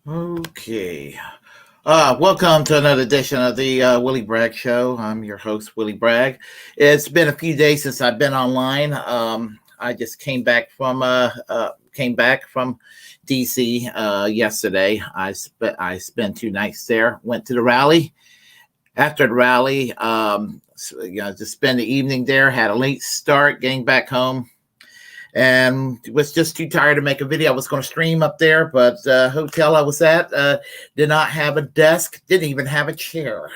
Okay. Welcome to another edition of the Willie Bragg Show. I'm your host, Willie Bragg. It's been a few days since I've been online. I just came back from DC yesterday. I spent 2 nights there. Went to the rally. After the rally, to spend the evening there. Had a late start getting back home. And was just too tired to make a video. I was going to stream up there, but the hotel I was at did not have a desk, didn't even have a chair.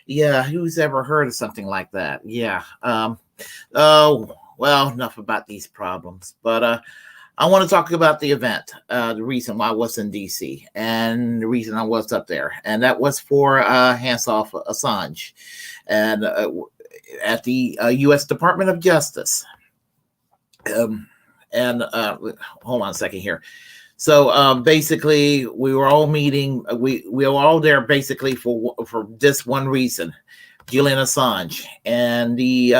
Yeah, who's ever heard of something like that? Yeah. Oh, well, enough about these problems. But I want to talk about the event, the reason why I was in D.C. and the reason I was up there. And that was for Hands Off Assange and at the US Department of Justice. Hold on a second here. So basically, we were all meeting. We were all there basically for this one reason: Julian Assange and the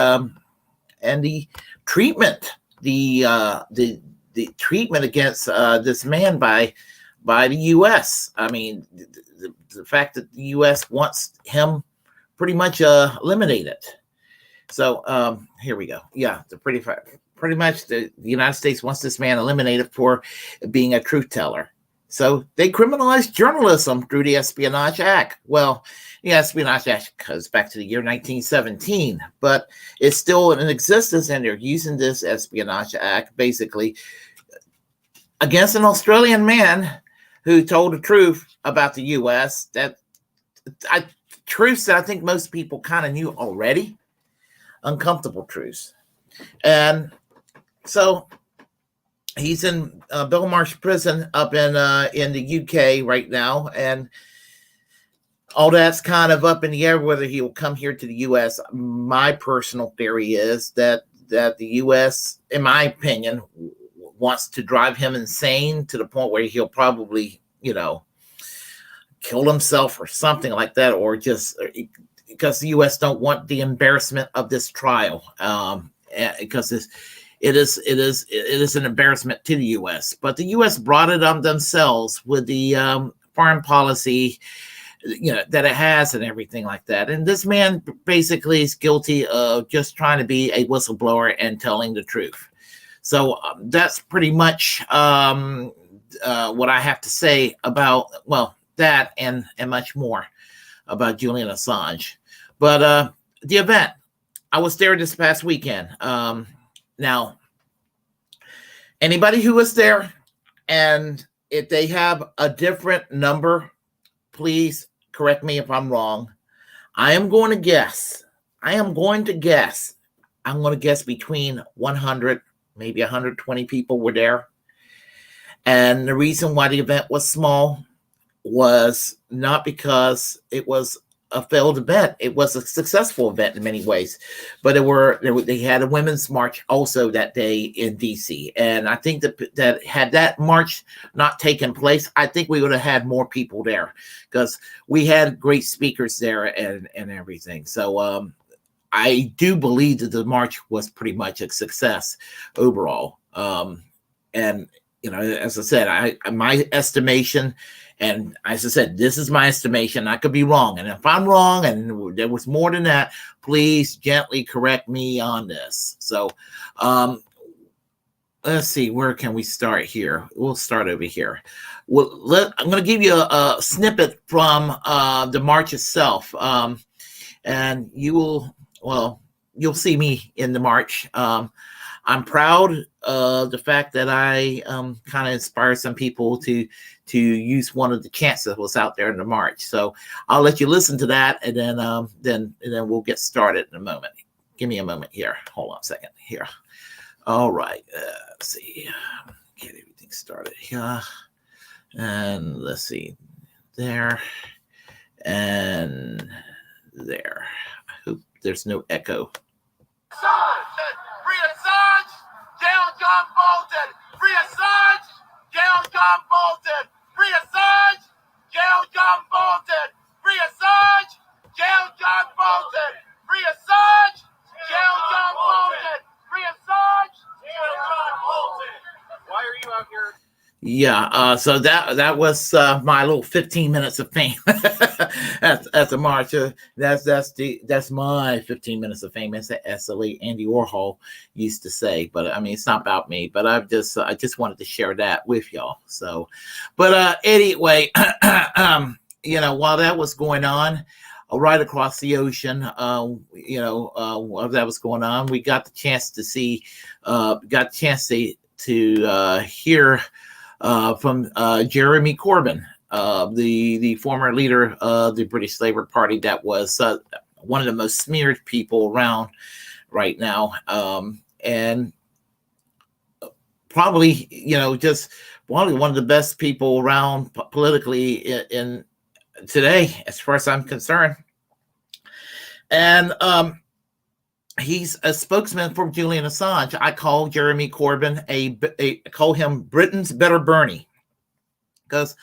treatment, the treatment against this man by the U.S. I mean, the fact that the U.S. wants him pretty much eliminated. So here we go. Yeah, pretty much the United States wants this man eliminated for being a truth teller. So they criminalized journalism through the Espionage Act. Well, the Espionage Act goes back to the year 1917, but it's still in existence, and they're using this Espionage Act basically against an Australian man who told the truth about the U.S. Truths that I think most people kind of knew already, uncomfortable truths. And so he's in Belmarsh Prison up in the UK right now, and all that's kind of up in the air whether he will come here to the US. My personal theory is that the US, in my opinion, wants to drive him insane to the point where he'll probably, kill himself or something like that, or just because the US don't want the embarrassment of this trial, because it is an embarrassment to the U.S. But the U.S. brought it on themselves with the foreign policy, that it has and everything like that. And this man basically is guilty of just trying to be a whistleblower and telling the truth. So that's pretty much what I have to say about, that and much more about Julian Assange. But the event, I was there this past weekend. Now, anybody who was there, and if they have a different number, please correct me if I'm wrong. I'm going to guess between 100, maybe 120 people were there. And the reason why the event was small was not because it was a failed event. It was a successful event in many ways, but they had a women's march also that day in DC. And I think that had that march not taken place, I think we would have had more people there, because we had great speakers there and everything. So I do believe that the march was pretty much a success overall. And as I said, my estimation, and as I said, this is my estimation. I could be wrong. And if I'm wrong and there was more than that, please gently correct me on this. So let's see, where can we start here? We'll start over here. Well, I'm going to give you a snippet from the march itself. And you'll see me in the march. I'm proud of the fact that I kind of inspired some people to use one of the chants that was out there in the march. So I'll let you listen to that, and then we'll get started in a moment. Give me a moment here. Hold on a second here. All right. Let's see. Get everything started here. And let's see. There. And there. I hope there's no echo. Free Assange! Jail John Bolton! Free Assange! Jail John Bolton! Free Assange! Jail John Bolton! Free Assange! Jail John Bolton! Free Assange! Jail John Bolton! Free Assange! Jail John Bolton! Why are you out here? Yeah, so that was my little 15 minutes of fame at the march. That's my 15 minutes of fame, as the late Andy Warhol used to say. But I mean, it's not about me. But I just wanted to share that with y'all. So, but anyway, while that was going on, right across the ocean, while that was going on, we got the chance to see, to hear. From Jeremy Corbyn, the former leader of the British Labour Party, that was one of the most smeared people around right now, and probably just one of the best people around politically in today, as far as I'm concerned. And he's a spokesman for Julian Assange. I call Jeremy Corbyn I call him Britain's better Bernie, because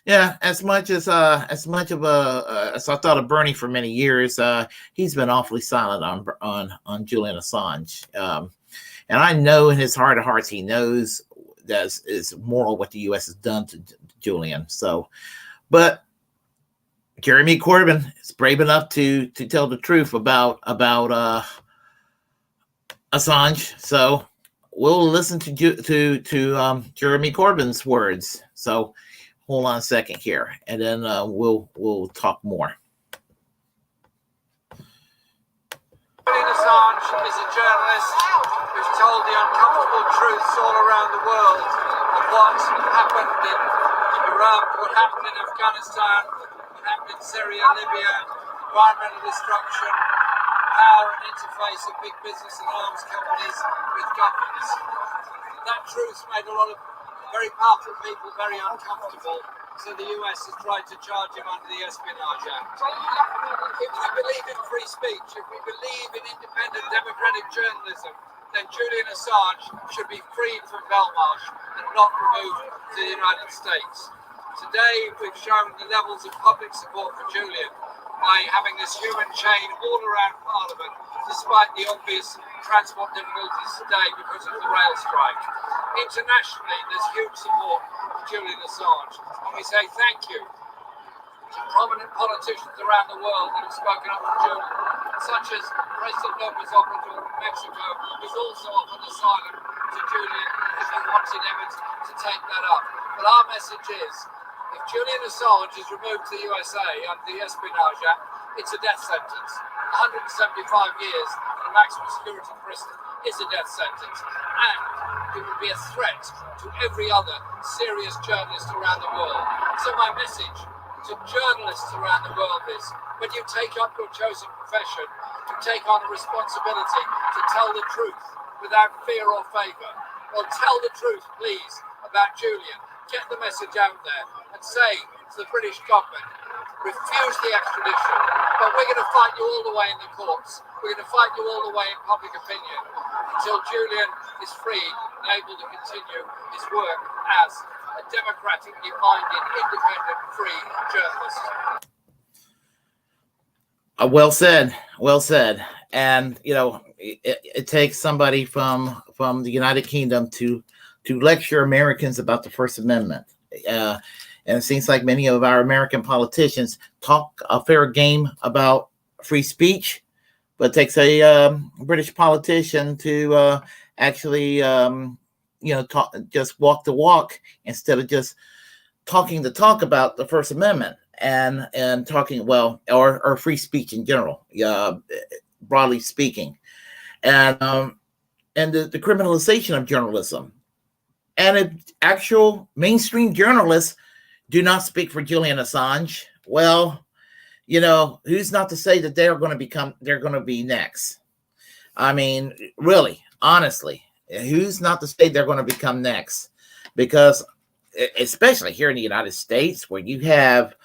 as much as I thought of Bernie for many years, he's been awfully silent on Julian Assange, and I know in his heart of hearts he knows that it's moral what the U.S. has done to Julian. So, but Jeremy Corbyn is brave enough to tell the truth about Assange. So we'll listen to Jeremy Corbyn's words. So hold on a second here, and then we'll talk more. Julian Assange is a journalist who's told the uncomfortable truths all around the world of what happened in Iraq, what happened in Afghanistan, what happened in Syria, Libya, environmental destruction, power and interface of big business and arms companies with governments. That truth made a lot of very powerful people very uncomfortable, so the US has tried to charge him under the Espionage Act. If we believe in free speech, if we believe in independent democratic journalism, then Julian Assange should be freed from Belmarsh and not removed to the United States. Today we've shown the levels of public support for Julian by having this human chain all around Parliament, despite the obvious transport difficulties today because of the rail strike. Internationally, there's huge support for Julian Assange, and we say thank you to prominent politicians around the world that have spoken up for Julian, such as President López Obrador of Mexico, who's also offered asylum to Julian if he wanted Emmett to take that up. But our message is, if Julian Assange is removed to the USA under the Espionage Act, it's a death sentence. 175 years in a maximum security prison is a death sentence. And it would be a threat to every other serious journalist around the world. So my message to journalists around the world is, when you take up your chosen profession, you take on a responsibility to tell the truth without fear or favour. Well, tell the truth, please, about Julian. Get the message out there and say to the British government, refuse the extradition, but we're going to fight you all the way in the courts. We're going to fight you all the way in public opinion until Julian is free and able to continue his work as a democratically minded, independent, free journalist. Well said. Well said. And, you know, it takes somebody from the United Kingdom to lecture Americans about the First Amendment. And it seems like many of our American politicians talk a fair game about free speech, but it takes a British politician to actually, just walk the walk instead of just talking the talk about the First Amendment and talking, well, or free speech in general, broadly speaking, and the criminalization of journalism. And actual mainstream journalists do not speak for Julian Assange. Well, you know, who's not to say that they're going to be next? I mean, really, honestly, who's not to say they're going to become next? Because especially here in the United States, where you have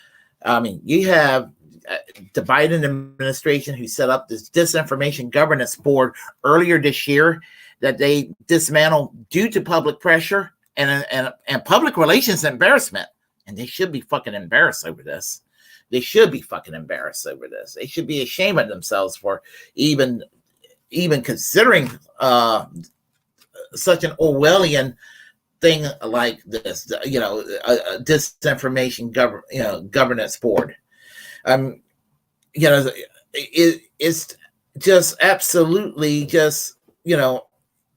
the Biden administration who set up this disinformation governance board earlier this year that they dismantled due to public pressure and public relations embarrassment. And they should be fucking embarrassed over this. They should be fucking embarrassed over this. They should be ashamed of themselves for even considering such an Orwellian thing like this, you know, a disinformation governance board. You know, it's just absolutely just, you know,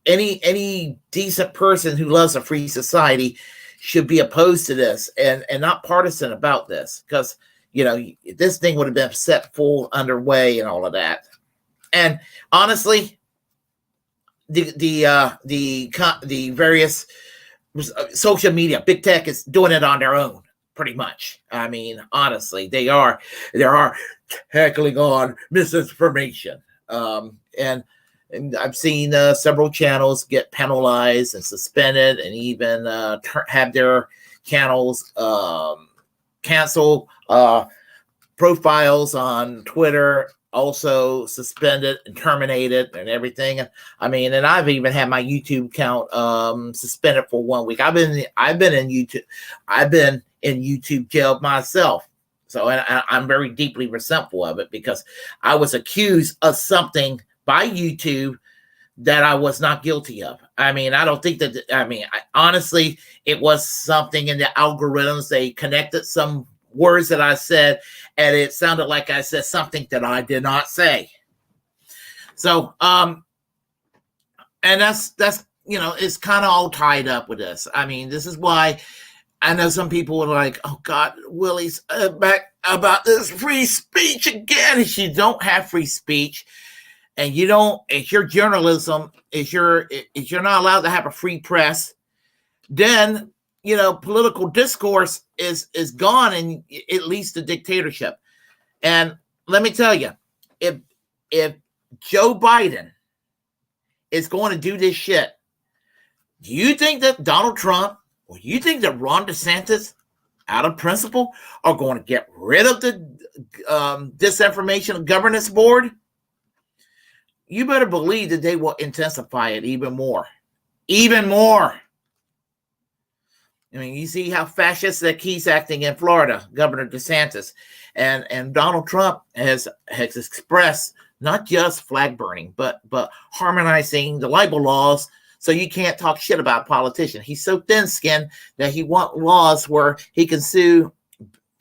any decent person who loves a free society should be opposed to this and not partisan about this, because, you know, this thing would have been set full underway and all of that. And honestly, the various social media, big tech is doing it on their own, pretty much. I mean, honestly, they are tackling on misinformation, and I've seen several channels get penalized and suspended, and even have their channels cancel. Profiles on Twitter also suspended and terminated and everything. I mean, and I've even had my YouTube account suspended for 1 week. I've been in YouTube jail myself. So I'm very deeply resentful of it, because I was accused of something by YouTube that I was not guilty of. I mean, I don't think that, honestly, it was something in the algorithms. They connected some words that I said, and it sounded like I said something that I did not say. So, and that's, you know, it's kind of all tied up with this. I mean, this is why I know some people are like, oh God, Willie's back about this free speech again. If you don't have free speech, and you don't, if your journalism, if you're not allowed to have a free press, then, you know, political discourse is gone, and it leads to dictatorship. And let me tell you, if Joe Biden is going to do this shit, do you think that Donald Trump, or you think that Ron DeSantis, out of principle, are going to get rid of the disinformation governance board? You better believe that they will intensify it even more. Even more. I mean, you see how fascistic he's acting in Florida, Governor DeSantis. And Donald Trump has expressed not just flag burning, but harmonizing the libel laws so you can't talk shit about politicians. He's so thin-skinned that he wants laws where he can sue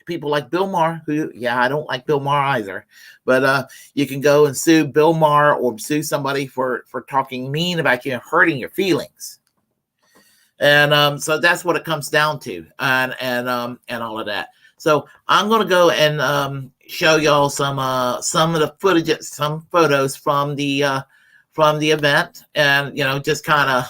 people like Bill Maher, who, yeah, I don't like Bill Maher either, but you can go and sue Bill Maher or sue somebody for talking mean about you and hurting your feelings. And so that's what it comes down to, and all of that. So I'm going to go and show y'all some of the footage, some photos from the event, and, you know, just kind of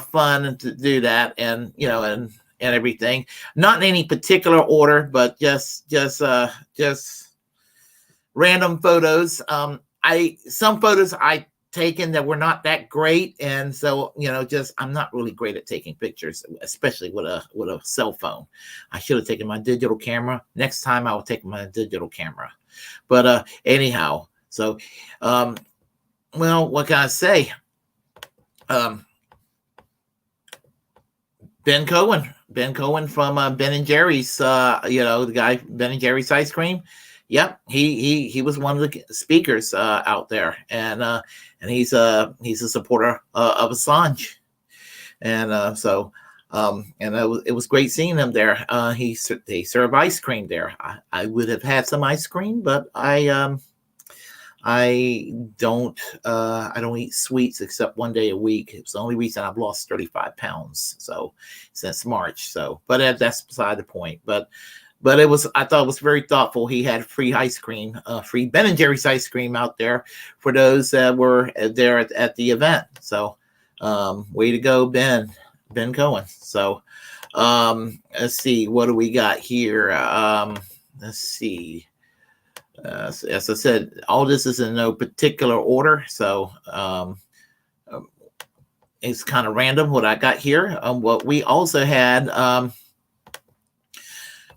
fun to do that, and, you know, and everything, not in any particular order, but just random photos. some photos I taken that were not that great, and so just I'm not really great at taking pictures, especially with a cell phone. I should have taken my digital camera. Next time I will take my digital camera. But anyhow, so well, what can I say? Ben Cohen from Ben and Jerry's, the guy Ben and Jerry's ice cream. Yep, he was one of the speakers out there, and he's a supporter of Assange, and so and it was great seeing him there. They serve ice cream there. I would have had some ice cream, but I don't eat sweets except one day a week. It's the only reason I've lost 35 pounds since March. But that's beside the point. But I thought it was very thoughtful. He had free ice cream, free Ben and Jerry's ice cream out there for those that were there at the event. So way to go, Ben Cohen. So let's see, what do we got here? Let's see. As I said, all this is in no particular order, so it's kind of random what I got here. What we also had,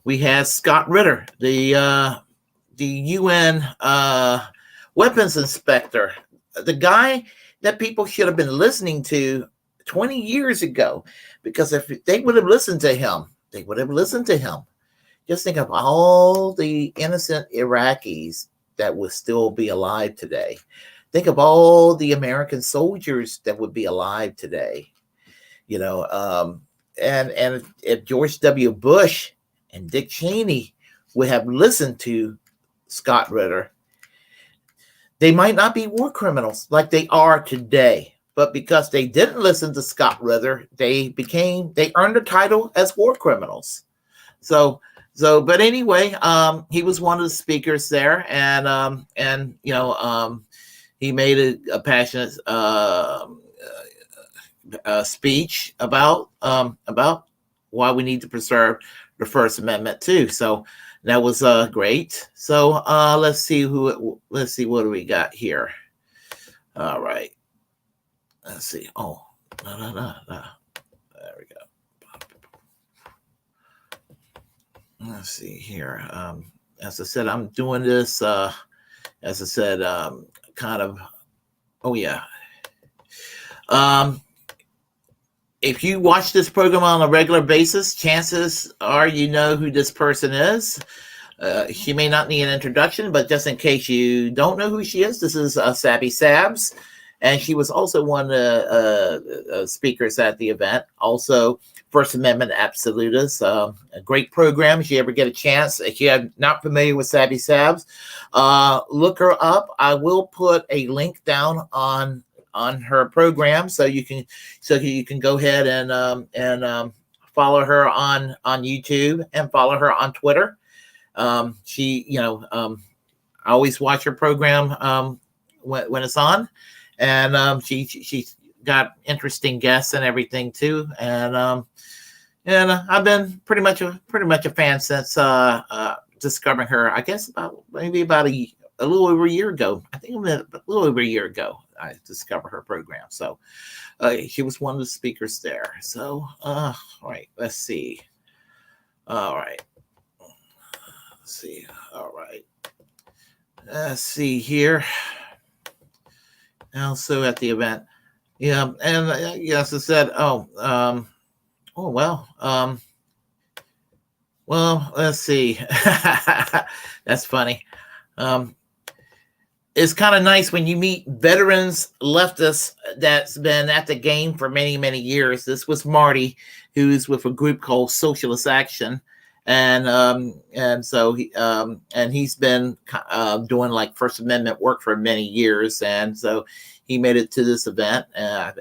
we had Scott Ritter, the UN weapons inspector, the guy that people should have been listening to 20 years ago, because if they would have listened to him, Just think of all the innocent Iraqis that would still be alive today. Think of all the American soldiers that would be alive today. And if George W. Bush and Dick Cheney would have listened to Scott Ritter, they might not be war criminals like they are today. But because they didn't listen to Scott Ritter, they earned a title as war criminals. But anyway, he was one of the speakers there, and he made a passionate speech about why we need to preserve the First Amendment too. So that was great. So let's see what do we got here. All right, let's see. Oh, no. There we go. Let's see here. As I said, I'm doing this, kind of, oh yeah. If you watch this program on a regular basis, chances are you know who this person is. She may not need an introduction, but just in case you don't know who she is, this is Sabby Sabs. And she was also one of the speakers at the event. Also, First Amendment absolutist. A great program. If you ever get a chance, if you're not familiar with Sabby Sabs, look her up. I will put a link down on her program so you can go ahead and follow her on YouTube and follow her on Twitter. I always watch her program when it's on. And she's got interesting guests and everything too, and I've been pretty much a fan since discovering her. I guess about a little over a year ago. I think a little over a year ago I discovered her program. So she was one of the speakers there. So all right, let's see. All right, let's see. All right, let's see here. Also at the event, yeah, and yes, I said, well, let's see. That's funny. It's kind of nice when you meet veterans leftists that's been at the game for many, many years. This was Marty, who's with a group called Socialist Action. And so he's been doing like First Amendment work for many years, and so he made it to this event. And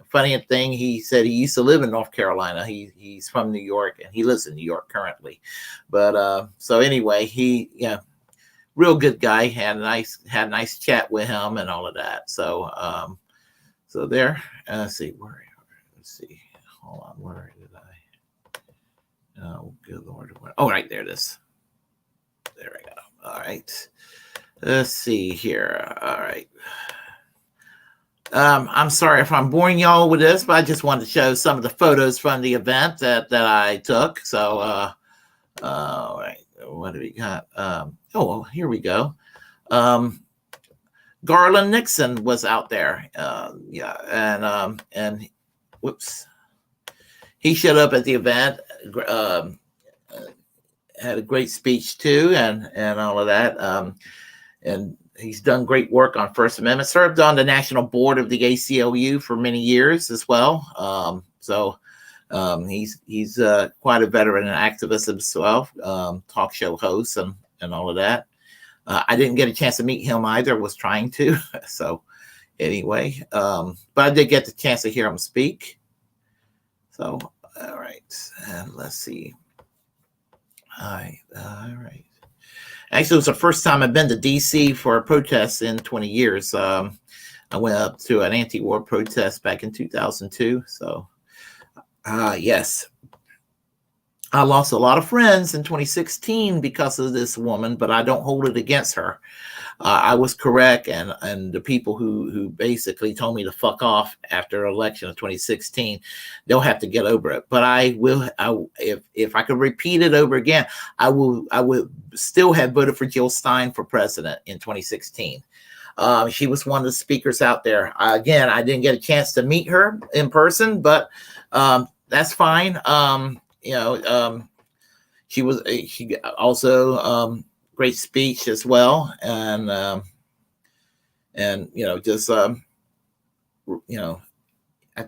funny thing, he said he used to live in North Carolina. He's from New York, and he lives in New York currently. But so anyway, real good guy. Had a nice chat with him and all of that. So so there. Let's see. Hold on. Where did I? Oh, good Lord. Oh, right there it is. There we go. All right. Let's see here. All right. I'm sorry if I'm boring y'all with this, but I just wanted to show some of the photos from the event that I took. So, all right, what do we got? Oh, here we go. Garland Nixon was out there. Yeah, and whoops, he showed up at the event. Had a great speech too, and all of that. And he's done great work on First Amendment. Served on the national board of the ACLU for many years as well. He's quite a veteran and activist himself. Talk show host and all of that. I didn't get a chance to meet him either. Was trying to. So anyway, but I did get the chance to hear him speak. So all right, and let's see. All right. Actually, it was the first time I've been to D.C. for a protest in 20 years. I went up to an anti-war protest back in 2002. So, yes. I lost a lot of friends in 2016 because of this woman, but I don't hold it against her. I was correct, and the people who basically told me to fuck off after the election of 2016, they'll have to get over it. But if I could repeat it over again, I would still have voted for Jill Stein for president in 2016. She was one of the speakers out there. Again, I didn't get a chance to meet her in person, but that's fine. She also great speech as well, and I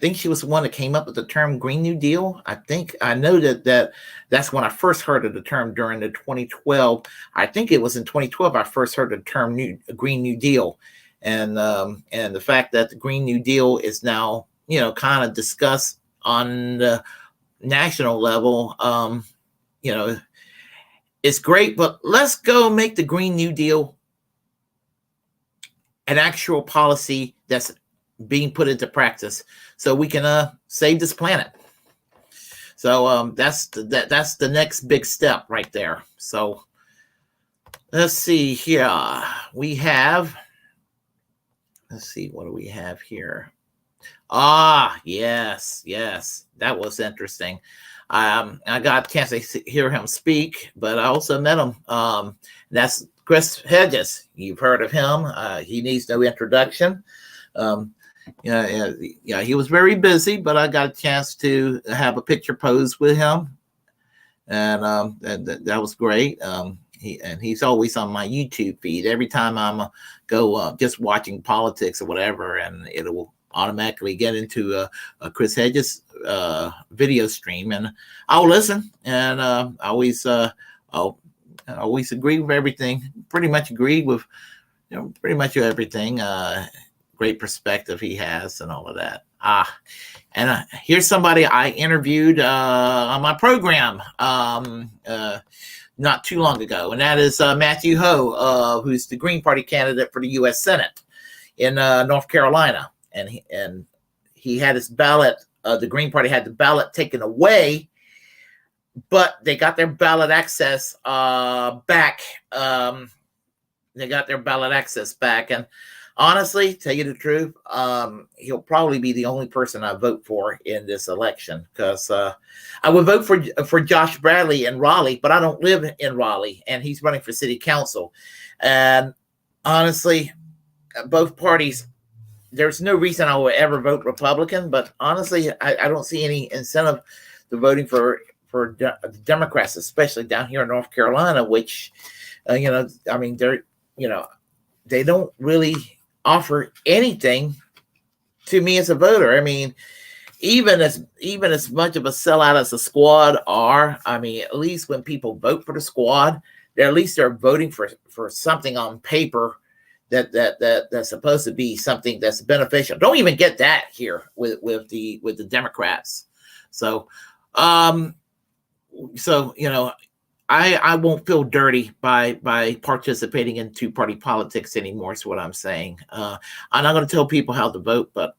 think she was the one that came up with the term Green New Deal. I know that's when I first heard of the term during the 2012. I think it was in 2012 I first heard the term Green New Deal, and the fact that the Green New Deal is now kind of discussed on the national level. It's great, but let's go make the Green New Deal an actual policy that's being put into practice so we can save this planet. So that's the next big step right there. So let's see here. Let's see, what do we have here? Yes, that was interesting. I got a chance to hear him speak, but I also met him. That's Chris Hedges. You've heard of him. He needs no introduction. He was very busy, but I got a chance to have a picture pose with him, and that was great. He's always on my YouTube feed. Every time I'm just watching politics or whatever, and it'll automatically get into a Chris Hedges video stream, and I'll listen, and I'll always agree with everything. Pretty much agree with pretty much everything. Great perspective he has and all of that. And here's somebody I interviewed on my program not too long ago, and that is Matthew Hoh, who's the Green Party candidate for the U.S. Senate in North Carolina. And he had his ballot. The Green Party had the ballot taken away, but they got their ballot access back. They got their ballot access back, and honestly, tell you the truth, he'll probably be the only person I vote for in this election, because I would vote for Josh Bradley in Raleigh, but I don't live in Raleigh, and he's running for city council. And honestly, both parties, there's no reason I would ever vote Republican, but honestly, I don't see any incentive to voting for the Democrats, especially down here in North Carolina, which, they don't really offer anything to me as a voter. I mean, even as much of a sellout as the Squad are, at least when people vote for the Squad, they're voting for something on paper that's supposed to be something that's beneficial. Don't even get that here with the Democrats. So I won't feel dirty by participating in two-party politics anymore, is what I'm saying. I'm not going to tell people how to vote, but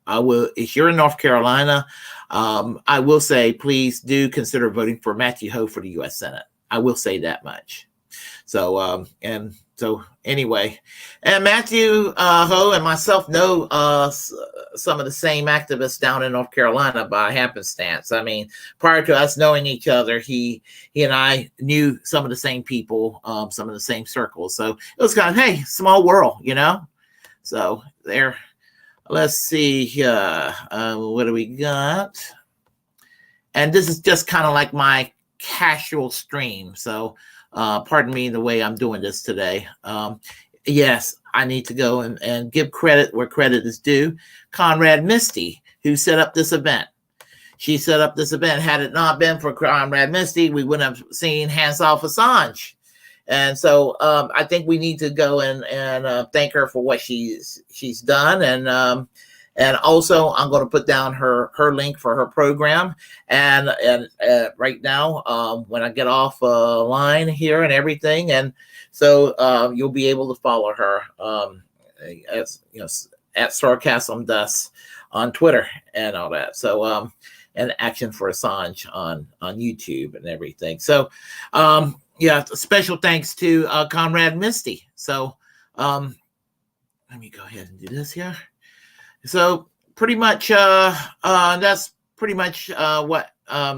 I will. If you're in North Carolina, I will say, please do consider voting for Matthew Hoh for the U.S. Senate. I will say that much. So, and So anyway, and Matthew Ho and myself know some of the same activists down in North Carolina by happenstance. I mean, prior to us knowing each other, he and I knew some of the same people, some of the same circles. So it was kind of, hey, small world, you know. So there. Let's see here. What do we got? And this is just kind of like my casual stream. So pardon me the way I'm doing this today. Yes, I need to go and give credit where credit is due. Conrad Misty, who set up this event. She set up this event. Had it not been for Conrad Misty, we wouldn't have seen Hands Off Assange. And so I think we need to go and thank her for what she's done. And also I'm going to put down her link for her program. And right now, when I get off line here and everything, and so you'll be able to follow her as you know, at Sarcasm Dust on Twitter and all that. So and Action for Assange on YouTube and everything. So yeah, special thanks to Conrad Misty. So let me go ahead and do this here. So pretty much that's pretty much what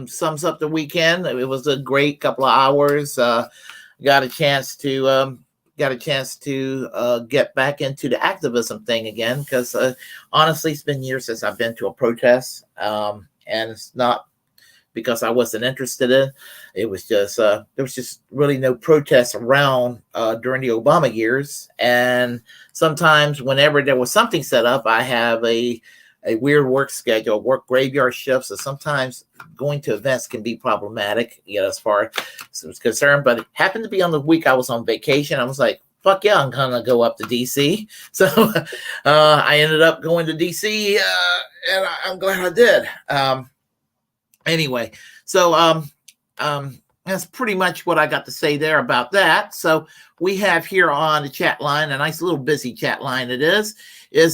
sums up the weekend. It was a great couple of hours. Got a chance to get back into the activism thing again, because honestly, it's been years since I've been to a protest, and it's not because I wasn't interested in. It was just there was just really no protests around during the Obama years. And sometimes whenever there was something set up, I have a weird work schedule, work graveyard shifts, so sometimes going to events can be problematic, you know, as far as it's concerned. But it happened to be on the week I was on vacation. I was like, fuck yeah, I'm gonna go up to DC. So I ended up going to DC, and I'm glad I did. Anyway, so that's pretty much what I got to say there about that. So we have here on the chat line, a nice little busy chat line it is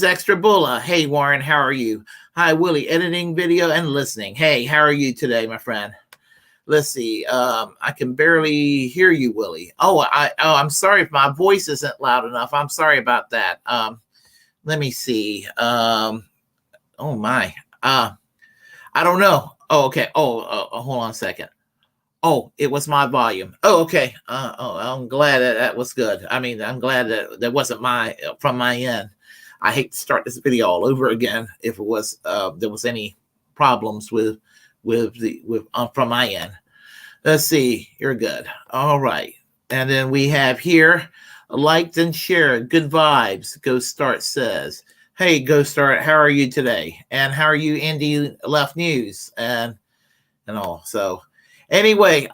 Extra Bulla. Hey, Warren, how are you? Hi, Willie, editing video and listening. Hey, how are you today, my friend? Let's see. I can barely hear you, Willie. I'm sorry if my voice isn't loud enough. I'm sorry about that. Let me see. Oh, my. I don't know. Oh, okay. Hold on a second. Oh, it was my volume. Oh, okay. I'm glad that was good. I mean, I'm glad that that wasn't from my end. I hate to start this video all over again if it was there was any problems from my end. Let's see. You're good. All right. And then we have here liked and shared. Good vibes. Go Start says. Hey, Go Start, how are you today? And how are you, Indie Left News and all? So anyway,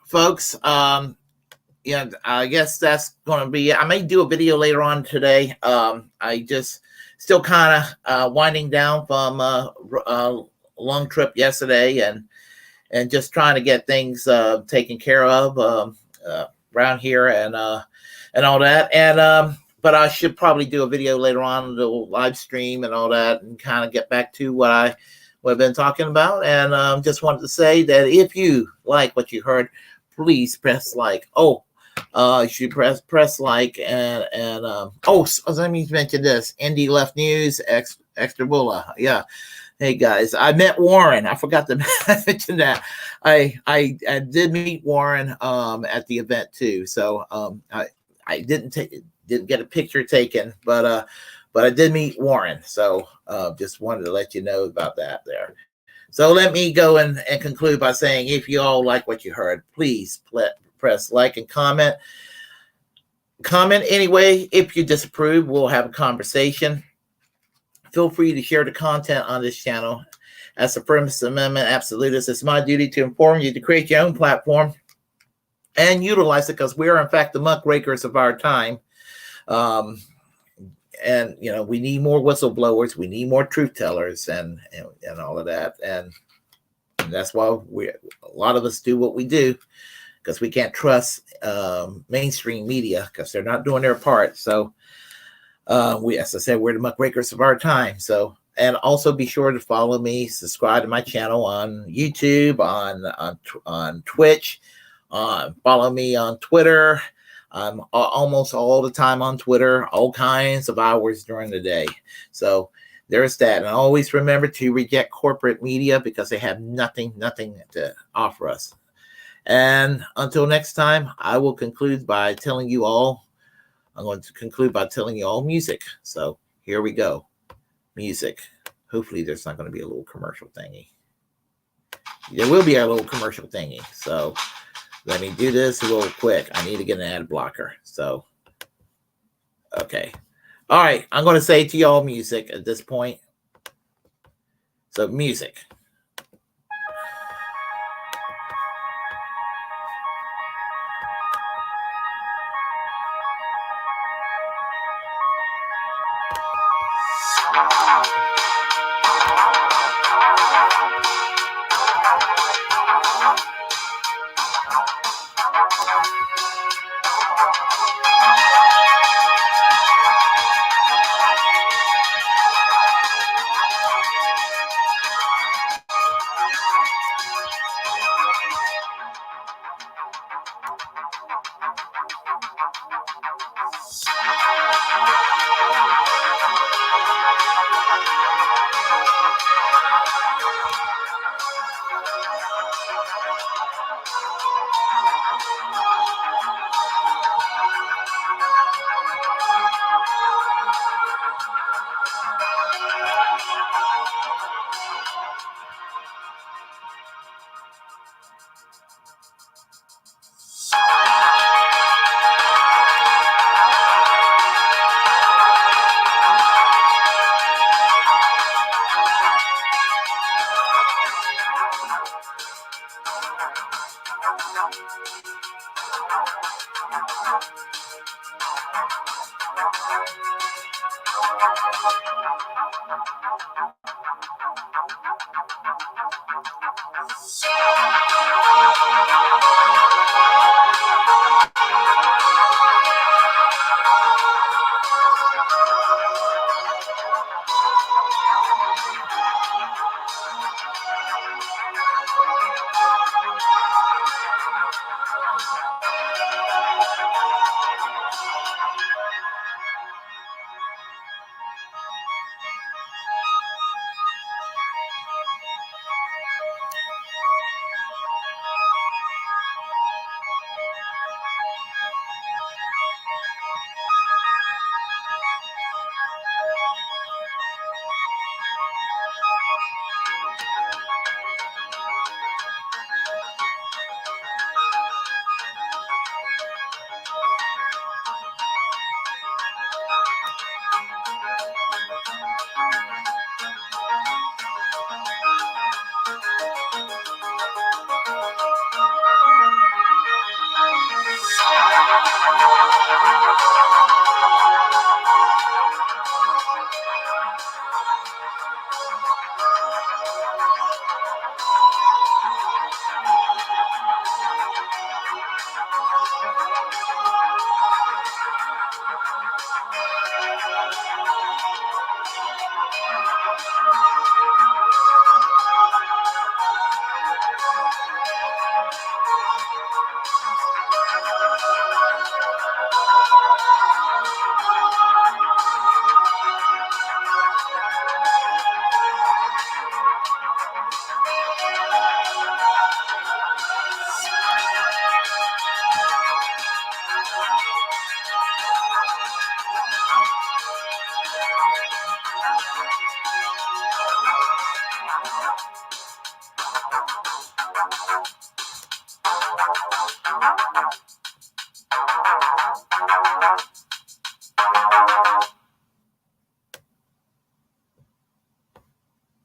folks, yeah, I guess that's going to be it. I may do a video later on today. I just still kind of winding down from a long trip yesterday and just trying to get things taken care of around here and all that. And but I should probably do a video later on, the live stream and all that, and kind of get back to what I've been talking about. And just wanted to say that if you like what you heard, please press like. You should press like and so let me mention this. Indie Left News, Extra Bulla. Yeah. Hey guys, I met Warren. I forgot to mention that. I did meet Warren at the event too. So I didn't get a picture taken, but I did meet Warren. So just wanted to let you know about that there. So let me go and conclude by saying, if you all like what you heard, please press like and comment. Comment anyway. If you disapprove, we'll have a conversation. Feel free to share the content on this channel. As a First Amendment absolutist, it's my duty to inform you to create your own platform and utilize it, because we are, in fact, the muckrakers of our time. And, you know, we need more whistleblowers. We need more truth tellers and all of that. And that's why a lot of us do what we do, because we can't trust mainstream media because they're not doing their part. So as I said, we're the muckrakers of our time. So, and also be sure to follow me, subscribe to my channel on YouTube, on Twitch, follow me on Twitter, I'm almost all the time on Twitter, all kinds of hours during the day. So there's that. And always remember to reject corporate media because they have nothing to offer us. And until next time, I will conclude by telling you all, music. So here we go. Music. Hopefully there's not going to be a little commercial thingy. There will be a little commercial thingy. So let me do this a little quick. I need to get an ad blocker. So, okay. All right. I'm going to say to y'all music at this point. So music.